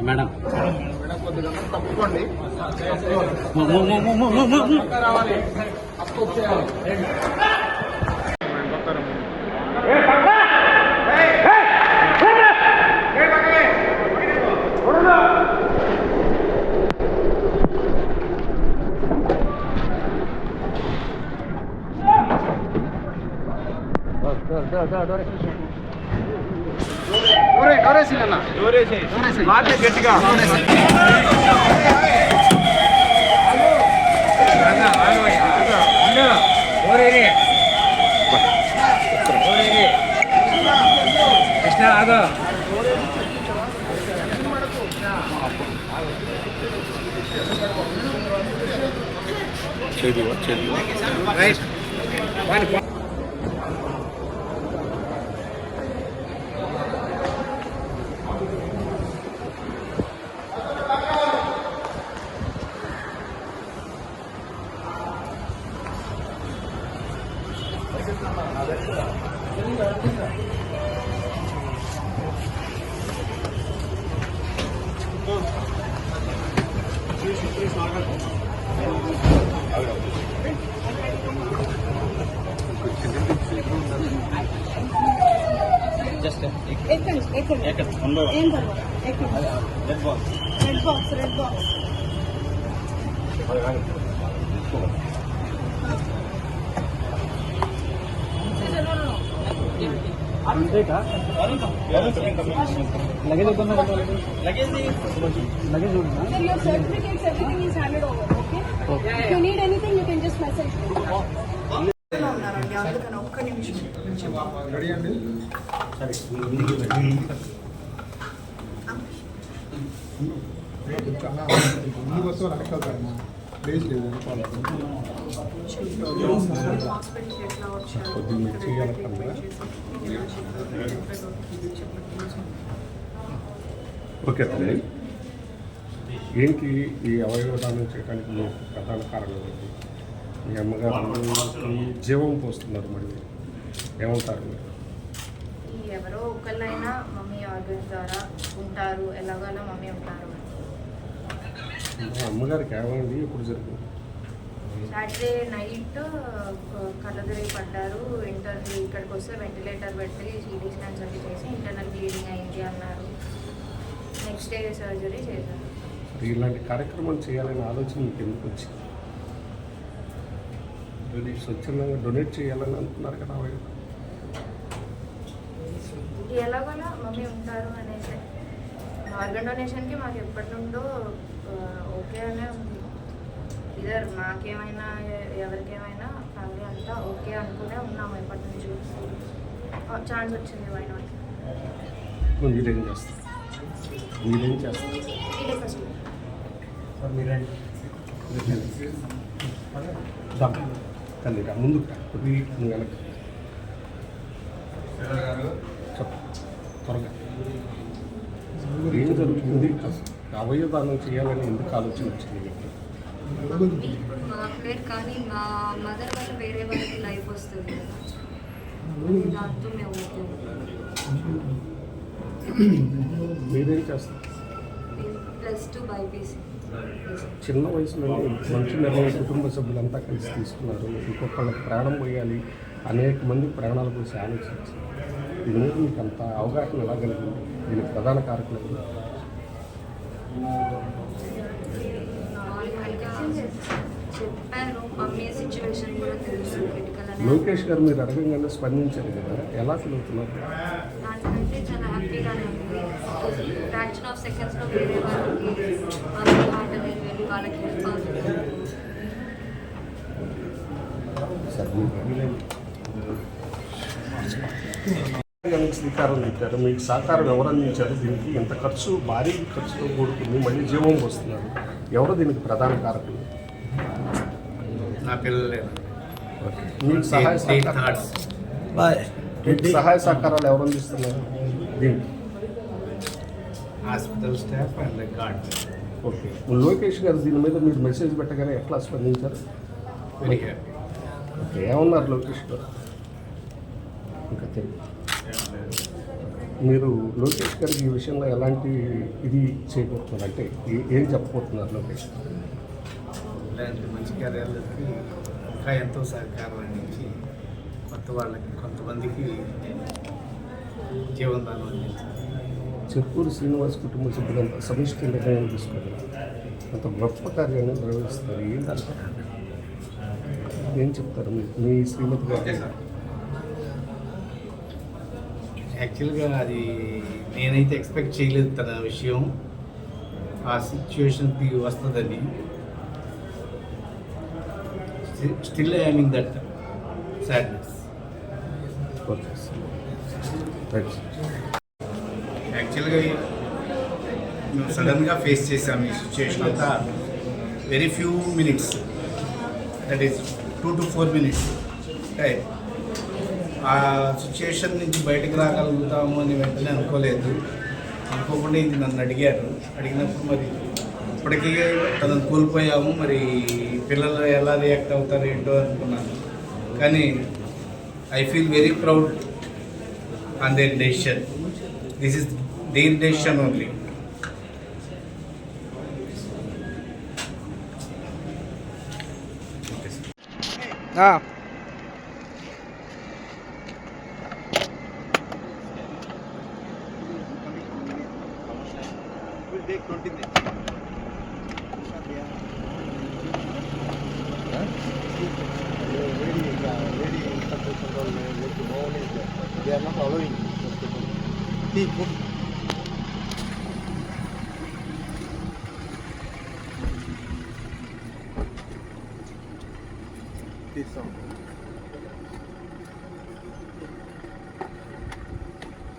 Madam కొద్దిగా తప్పుకోండి రావాలి. గట్టిగా కృష్ణ ఆగో right just red box luggage Sir, your certificates, everything is handed over, okay? If you need anything, you can just message me. ఒక్క నిమిషం ready అండి. ముందు వస్తువు వెనకాల ప్లేస్ లేదు హాస్పిటల్కి ఎట్లా వచ్చారు కొద్దిగా మీరు చేయాలనుకున్నా. ఓకే అండి. ఏంటి ఈ అవయవదానం చేయడానికి మీకు ప్రధాన కారణం ఏంటి? మీ అమ్మగారికి జీవం పోస్తున్నారు, మరి ఏమంటారు మీరు? ఎవరో ఒకళ్ళైనా మమ్మీ ఆర్గన్స్ ద్వారా ఉంటారు, ఎలాగోలా మమ్మీ ఉంటారు. మా అమ్మగారికి ఏమైంది, ఎప్పుడు జరిగింది? సాటర్డే నైట్ కళ్ళదిరిగి పడ్డారు. ఇక్కడికి వస్తే వెంటిలేటర్ పెట్టి సిటీ స్కాన్స్ అవి చేసి ఇంటర్నల్ బ్లీడింగ్ అయింది అన్నారు. నెక్స్ట్ డే సర్జరీ చేశారు. ఇలాంటి కార్యక్రమం చేయాలనే ఆలోచన మీకు ఎందుకు వచ్చింది? స్వచ్ఛందంగా డొనేట్ చేయాలని అనుకున్నారు కదా. ఎలాగోలా మమ్మీ ఉంటారు అనేసి ఆర్గన్ డొనేషన్కి మాకు ఎప్పటి నుండో ఓకే అనే ఉంది. ఇదర్ మాకేమైనా ఎవరికేమైనా ఫ్యామిలీ అంతా ఓకే అనుకునే ఉన్నాము ఎప్పటి నుంచి. ఛాన్స్ వచ్చింది వై నాట్. మీరేం చేస్తారు? ఇదే ఫస్ట్ తల్లిగా ముందుకు వెనక త్వరగా ఏం జరుగుతుంది? అవయవదానం చేయాలని ఎందుకు ఆలోచన వచ్చింది? మా పేరు కానీ మా మదర్ వల్ల వేరే వాళ్ళకి లైఫ్ వస్తుంది కదా, దాంతో మేము మీరేం చేస్తారు? +2 బైపీసీ. చిన్న వయసులో మంచి నిర్ణయం కుటుంబ సభ్యులంతా కలిసి తీసుకున్నారు. ఇంకొకళ్ళకి ప్రాణం పోయాలి, అనేక మంది ప్రాణాల గురించి ఆలోచించి దీని మీద మీకు అంత అవగాహన ఎలా కలిగింది? దీనికి ప్రధాన కారకులు చెప్పాను. మమ్మీ సిచ్యువేషన్ కూడా తెలుసు, క్రిటికల్ అని. లోకేష్ గారు మీరు అడగంగానే స్పందించారు కదా, ఎలా ఫీల్ అవుతున్నారు? దానికంటే చాలా హ్యాపీగానే ఉంది. ఫ్రాక్షన్ ఆఫ్ సెకండ్స్లో వేరే వాళ్ళకి వాళ్ళ హార్ట్ అనేది వెళ్ళి వాళ్ళకి హెల్ప్ అవుతుంది. శ్రీకారం చుట్టారు, మీకు సహకారం ఎవరు అందించారు? దీనికి ఎంత ఖర్చు, భారీ ఖర్చుతో కూడుకుంది, మళ్ళీ జీవం వస్తున్నారు. ఎవరు దీనికి ప్రధాన కారకులు? నా పిల్లలే. మీకు సహాయ సహకారాలు ఎవరు అందిస్తున్నారు దీనికి? Hospital staff and guard. Okay. Lokesh గారు దీని మీద మీరు మెసేజ్ పెట్టగానే ఎట్లా స్పందించారు? Very happy. ఓకే, ఏమన్నారు లోకేష్ గారు? ఇంకా తెలియదు. మీరు లోకేష్ గారికి ఈ విషయంలో ఎలాంటి ఇది చేయబోతున్నారు, అంటే ఏం చెప్పబోతున్నారు లోకేష్? ఇలాంటి మంచి కార్యాలకి ఇంకా ఎంతో సహకారం అందించి కొత్త వాళ్ళకి కొంతమందికి జీవనదానం అందించాలి. చెరుకూరు శ్రీనివాస్ కుటుంబ సభ్యులంతా సమిష్టి నిర్ణయం తీసుకొని అంత గొప్ప కార్యాన్ని నిర్వహిస్తారు. ఏంటంటే ఏం చెప్తారు మీ శ్రీమతి గారు? యాక్చువల్గా అది నేనైతే ఎక్స్పెక్ట్ చేయలేదు తన విషయం ఆ సిచ్యువేషన్కి వస్తుందని. Still I mean that sadness. Okay sir, right sir. యాక్చువల్గా మేము సడన్గా ఫేస్ చేసాము ఈ సిచ్యువేషన్ అంతా. Very few minutes, that is 2 to 4 minutes time. ఆ సిచ్యుయేషన్ నుంచి బయటకు రాగలుగుతాము అని వెంటనే అనుకోలేదు. అనుకోకుండా ఇది నన్ను అడిగినప్పుడు మరి ఇప్పటికీ తనను కోల్పోయాము, మరి పిల్లలు ఎలా రియాక్ట్ అవుతారు ఏంటో అనుకున్నాను. కానీ I feel very proud on their decision. This is their decision only. They are not allowing. This song.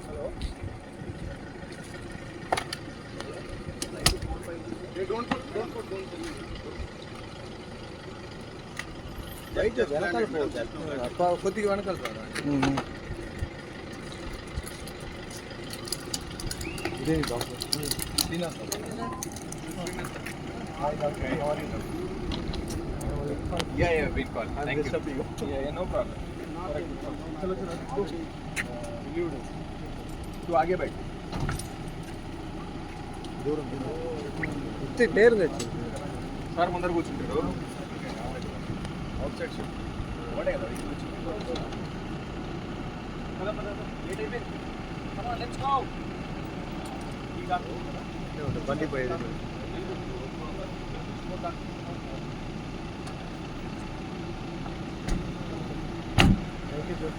Hello. They don't put. Right, వెనకాల పోతారు. కొద్దిగా వెనకాల పోతారు. ఇదే doctor. Yeah, big call. Thank you. Yeah, no problem. चलो तू आगे बैठ. దూరం ఇంతే నేరుగా సార్ ముందర కూర్చుంటారు. అవుట్ సైడ్ షిఫ్ట్ వాడే కదా లేట్ అయిపోయింది. Come on let's go. బండి పోయేది. Thank you sir.